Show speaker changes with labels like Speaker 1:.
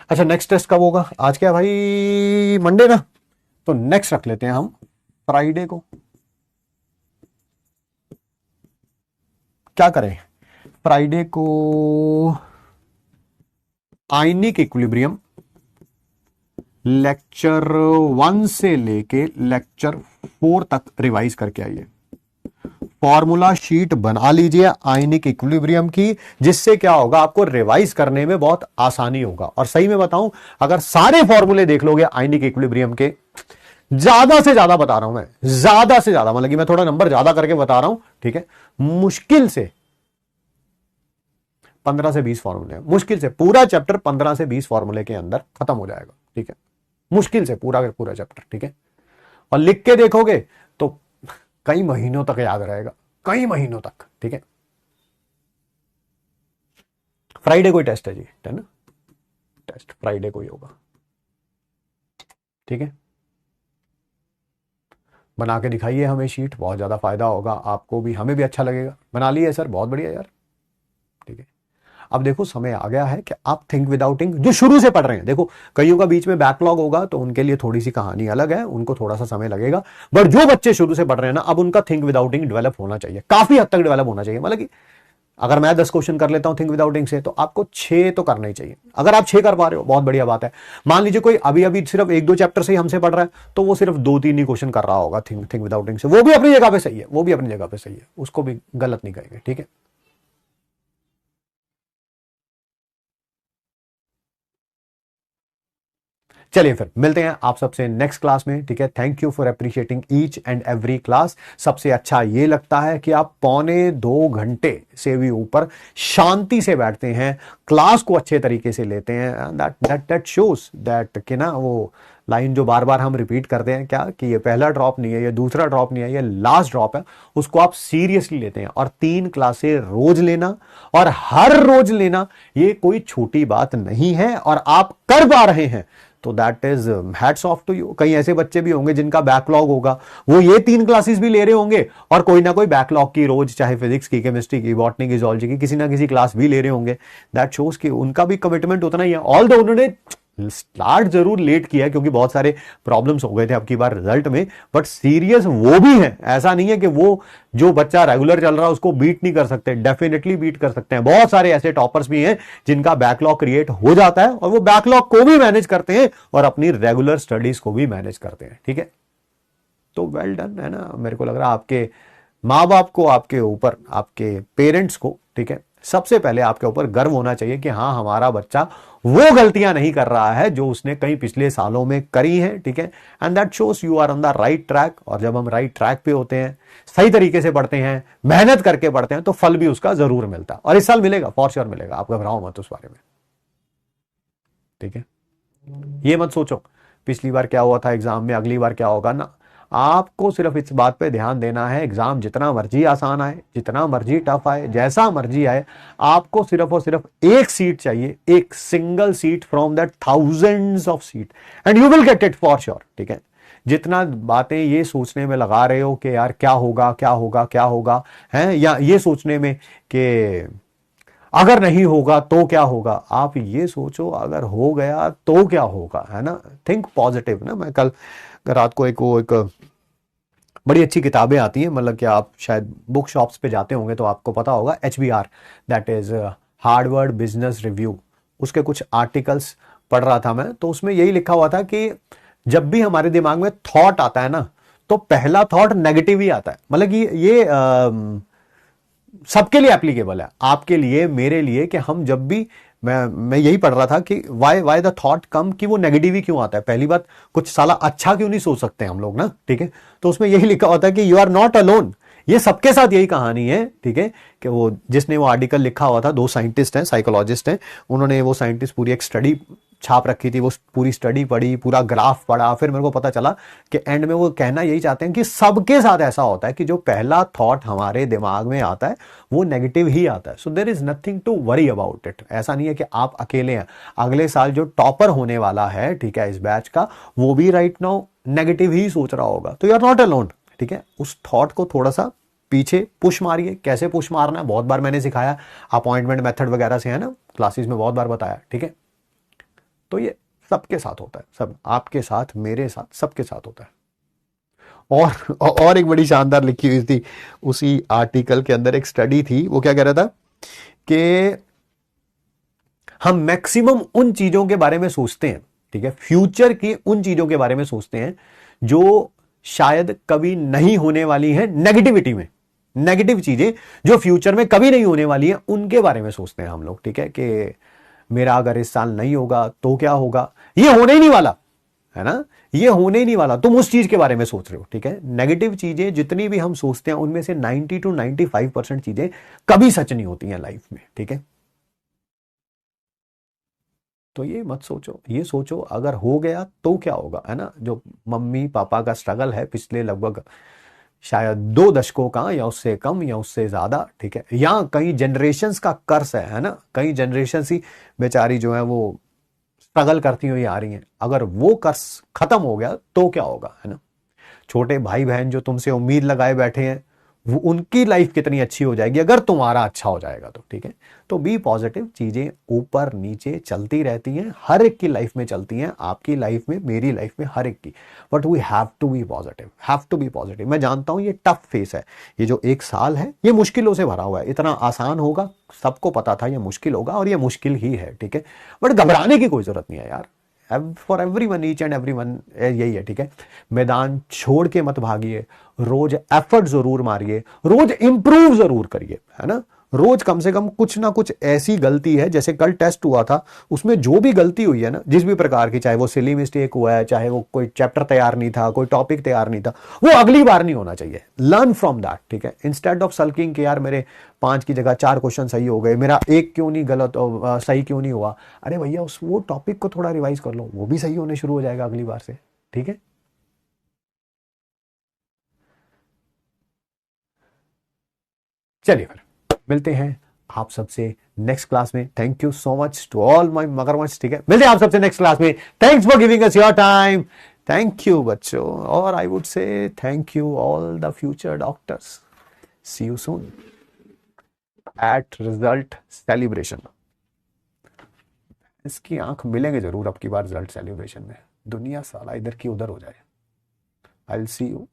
Speaker 1: अच्छा, next test कब होगा? आज क्या है भाई, मंडे ना, तो नेक्स्ट रख लेते हैं हम फ्राइडे को। क्या करें फ्राइडे को? आयनिक इक्विलिब्रियम लेक्चर 1 से लेके लेक्चर 4 तक रिवाइज करके आइए। फॉर्मूला शीट बना लीजिए आयनिक इक्विलिब्रियम की, जिससे क्या होगा, आपको रिवाइज करने में बहुत आसानी होगा। और सही में बताऊं, अगर सारे फॉर्मूले देख लोगे आयनिक इक्विलिब्रियम के, ज्यादा से ज्यादा बता रहा हूं मैं, ज्यादा से ज्यादा मतलब कि मैं थोड़ा नंबर ज्यादा करके बता रहा हूं, ठीक है, मुश्किल से 15 से 20 फॉर्मूले, मुश्किल से पूरा चैप्टर 15 से 20 फॉर्मूले के अंदर खत्म हो जाएगा, ठीक है, मुश्किल से पूरा पूरा चैप्टर, ठीक है। और लिख के देखोगे तो कई महीनों तक याद रहेगा, कई महीनों तक, ठीक है। फ्राइडे कोई टेस्ट है जी, है ना, टेस्ट फ्राइडे को ही होगा, ठीक है। बना के दिखाइए हमें शीट, बहुत ज्यादा फायदा होगा आपको भी, हमें भी अच्छा लगेगा। बना लिए सर, बहुत बढ़िया यार, ठीक है। अब देखो समय आ गया है कि आप थिंक विदाउट इंक जो शुरू से पढ़ रहे हैं, देखो कईयों का बीच में बैकलॉग होगा तो उनके लिए थोड़ी सी कहानी अलग है, उनको थोड़ा सा समय लगेगा। बट जो बच्चे शुरू से पढ़ रहे हैं ना, अब उनका थिंक विदाउट इंक डेवलप होना चाहिए, काफी हद तक डेवलप होना चाहिए। मतलब कि अगर मैं 10 क्वेश्चन कर लेता हूं थिंक विदाउट इंक से, तो आपको 6 तो करना ही चाहिए। अगर आप 6 कर पा रहे हो, बहुत बढ़िया बात है। मान लीजिए कोई अभी अभी सिर्फ 1-2 चैप्टर से ही हमसे पढ़ रहा है, तो वो सिर्फ 2-3 ही क्वेश्चन कर रहा होगा थिंक विदाउट इंक से, वो भी अपनी जगह पे सही है, वो भी अपनी जगह पे सही है, उसको भी गलत नहीं कहेंगे, ठीक है। चलिए फिर मिलते हैं आप सबसे नेक्स्ट क्लास में, ठीक है। Thank you for appreciating each and every class. सबसे अच्छा ये लगता है कि आप 1.25 घंटे से भी ऊपर शांति से बैठते हैं, क्लास को अच्छे तरीके से लेते हैं। दैट शोज दैट कि ना, वो लाइन जो बार बार हम रिपीट करते हैं क्या, कि ये पहला ड्रॉप नहीं है, ये दूसरा ड्रॉप नहीं है, ये लास्ट ड्रॉप है, उसको आप सीरियसली लेते हैं। और 3 क्लासें रोज लेना और हर रोज लेना, ये कोई छोटी बात नहीं है, और आप कर पा रहे हैं तो that is hats off to you. कई ऐसे बच्चे भी होंगे जिनका बैकलॉग होगा, वो ये 3 क्लासेस भी ले रहे होंगे, और कोई ना कोई बैकलॉग की रोज, चाहे फिजिक्स की, केमिस्ट्री की, बॉटनी की, जूलॉजी की, किसी ना किसी क्लास भी ले रहे होंगे। दैट शोज कि उनका भी कमिटमेंट उतना ही है। ऑल दो उन्होंने स्टार्ट जरूर लेट किया है, क्योंकि बहुत सारे प्रॉब्लम्स हो गए थे अब की बार रिजल्ट में, बट सीरियस वो भी है। ऐसा नहीं है कि वो जो बच्चा रेगुलर चल रहा है उसको बीट नहीं कर सकते, डेफिनेटली बीट कर सकते हैं। बहुत सारे ऐसे टॉपर्स भी हैं जिनका बैकलॉग क्रिएट हो जाता है, और वो बैकलॉग को भी मैनेज करते हैं और अपनी रेगुलर स्टडीज को भी मैनेज करते हैं, ठीक है। तो वेल डन, है ना। मेरे को लग रहा है आपके माँ बाप को, आपके ऊपर, आपके पेरेंट्स को, ठीक है, सबसे पहले आपके ऊपर गर्व होना चाहिए कि हाँ, हमारा बच्चा वो गलतियां नहीं कर रहा है जो उसने कई पिछले सालों में करी हैं, ठीक है। And that shows you are on the right track. और जब हम राइट ट्रैक पे होते हैं, सही तरीके से पढ़ते हैं, मेहनत करके पढ़ते हैं, तो फल भी उसका जरूर मिलता है, और इस साल मिलेगा, फॉर श्योर मिलेगा, आप घबराओ मत उस बारे में, ठीक है। ये मत सोचो पिछली बार क्या हुआ था एग्जाम में, अगली बार क्या होगा ना। आपको सिर्फ इस बात पे ध्यान देना है, एग्जाम जितना मर्जी आसान आए, जितना मर्जी टफ आए, जैसा मर्जी आए, आपको सिर्फ और सिर्फ एक सीट चाहिए, एक single seat from that thousands of seat, and you will get it for sure, ठीक है। जितना बातें ये सोचने में लगा रहे हो कि यार क्या होगा, क्या होगा, क्या होगा, है, या ये सोचने में कि अगर नहीं होगा तो क्या होगा, आप ये सोचो अगर हो गया तो क्या होगा, है ना। थिंक पॉजिटिव ना। मैं कल रात को एक बड़ी अच्छी किताबें आती हैं, मतलब कि आप शायद बुक शॉप्स पे जाते होंगे तो आपको पता होगा, HBR, that is Harvard business review, उसके कुछ आर्टिकल्स पढ़ रहा था मैं, तो उसमें यही लिखा हुआ था कि जब भी हमारे दिमाग में थॉट आता है ना, तो पहला थॉट नेगेटिव ही आता है। मतलब कि ये सबके लिए एप्लीकेबल है, आपके लिए, मेरे लिए, कि हम जब भी, मैं यही पढ़ रहा था कि वाई द थॉट कम, कि वो नेगेटिव ही क्यों आता है। पहली बात, कुछ साला अच्छा क्यों नहीं सोच सकते हम लोग ना, ठीक है। तो उसमें यही लिखा होता है कि यू आर नॉट अलोन। ये सबके साथ यही कहानी है, ठीक है। कि वो जिसने वो आर्टिकल लिखा हुआ था, 2 साइंटिस्ट हैं, साइकोलॉजिस्ट हैं, उन्होंने, वो साइंटिस्ट पूरी एक स्टडी छाप रखी थी, वो पूरी स्टडी पढ़ी, पूरा ग्राफ पढ़ा, फिर मेरे को पता चला कि एंड में वो कहना यही चाहते हैं कि सबके साथ ऐसा होता है कि जो पहला थॉट हमारे दिमाग में आता है वो नेगेटिव ही आता है। So there is nothing to worry about it. ऐसा नहीं है कि आप अकेले हैं। अगले साल जो टॉपर होने वाला है, ठीक है, इस बैच का, वो भी राइट नाउ नेगेटिव ही सोच रहा होगा, तो यू आर नॉट अलोन, ठीक है। उस थॉट को थोड़ा सा पीछे पुश मारिए। कैसे पुश मारना है बहुत बार मैंने सिखाया, अपॉइंटमेंट मेथड वगैरह से, है ना, क्लासेस में बहुत बार बताया, ठीक है। तो ये सबके साथ होता है, सब आपके साथ, मेरे साथ, सबके साथ होता है। और एक बड़ी शानदार लिखी हुई थी उसी आर्टिकल के अंदर, एक स्टडी थी, वो क्या कह रहा था कि हम मैक्सिमम उन चीजों के बारे में सोचते हैं, ठीक है, फ्यूचर की उन चीजों के बारे में सोचते हैं जो शायद कभी नहीं होने वाली हैं, नेगेटिविटी में, नेगेटिव चीजें जो फ्यूचर में कभी नहीं होने वाली हैं उनके बारे में सोचते हैं हम लोग, ठीक है, कि मेरा अगर इस साल नहीं होगा तो क्या होगा, ये होने ही नहीं वाला है ना, ये होने ही नहीं वाला, तुम उस चीज के बारे में सोच रहे हो, ठीक है। नेगेटिव चीजें जितनी भी हम सोचते हैं उनमें से 90 to 95% चीजें कभी सच नहीं होती हैं लाइफ में, ठीक है। तो ये मत सोचो, ये सोचो अगर हो गया तो क्या होगा, है ना। जो मम्मी पापा का स्ट्रगल है पिछले लगभग शायद 2 दशकों का, या उससे कम या उससे ज्यादा, ठीक है, या कई जनरेशन्स का कर्स है ना, कई जनरेशन ही बेचारी जो है वो स्ट्रगल करती हुई आ रही हैं, अगर वो कर्स खत्म हो गया तो क्या होगा, है ना। छोटे भाई बहन जो तुमसे उम्मीद लगाए बैठे हैं, वो उनकी लाइफ कितनी अच्छी हो जाएगी अगर तुम्हारा अच्छा हो जाएगा तो, ठीक है। तो बी पॉजिटिव, चीजें ऊपर नीचे चलती रहती हैं, हर एक की लाइफ में चलती हैं, आपकी लाइफ में, मेरी लाइफ में, हर एक की, but we have to be positive, have to be positive. मैं जानता हूं ये टफ फेस है, ये जो 1 साल है ये मुश्किलों से भरा हुआ है, इतना आसान होगा सबको पता था, ये मुश्किल होगा और ये मुश्किल ही है, ठीक है, बट घबराने की कोई जरूरत नहीं है यार। For everyone, each and everyone यही है, ठीक है। मैदान छोड़ के मत भागिए, रोज एफर्ट जरूर मारिए, रोज इंप्रूव जरूर करिए, है ना। रोज कम से कम कुछ ना कुछ ऐसी गलती है, जैसे कल टेस्ट हुआ था उसमें जो भी गलती हुई है ना, जिस भी प्रकार की, चाहे वो सिली मिस्टेक हुआ है, चाहे वो कोई चैप्टर तैयार नहीं था, कोई टॉपिक तैयार नहीं था, वो अगली बार नहीं होना चाहिए। लर्न फ्रॉम दैट, ठीक है। इंस्टेड ऑफ सल्किंग कि यार मेरे 5 की जगह 4 क्वेश्चन सही हो गए, मेरा 1 क्यों नहीं गलत, सही क्यों नहीं हुआ, अरे भैया उस वो टॉपिक को थोड़ा रिवाइज कर लो, वो भी सही होने शुरू हो जाएगा अगली बार से, ठीक है। चलिए फिर मिलते हैं आप सबसे नेक्स्ट क्लास में। Thank you so much to all my मगरमच्छ, ठीक है। मिलते हैं आप सबसे नेक्स्ट क्लास में। Thanks for giving us your time. Thank you बच्चों, और I would say thank you all the future doctors. See you soon at result celebration. इसकी आंख मिलेंगे जरूर अब की बार रिजल्ट सेलिब्रेशन में, दुनिया साला इधर की उधर हो जाए। I will see you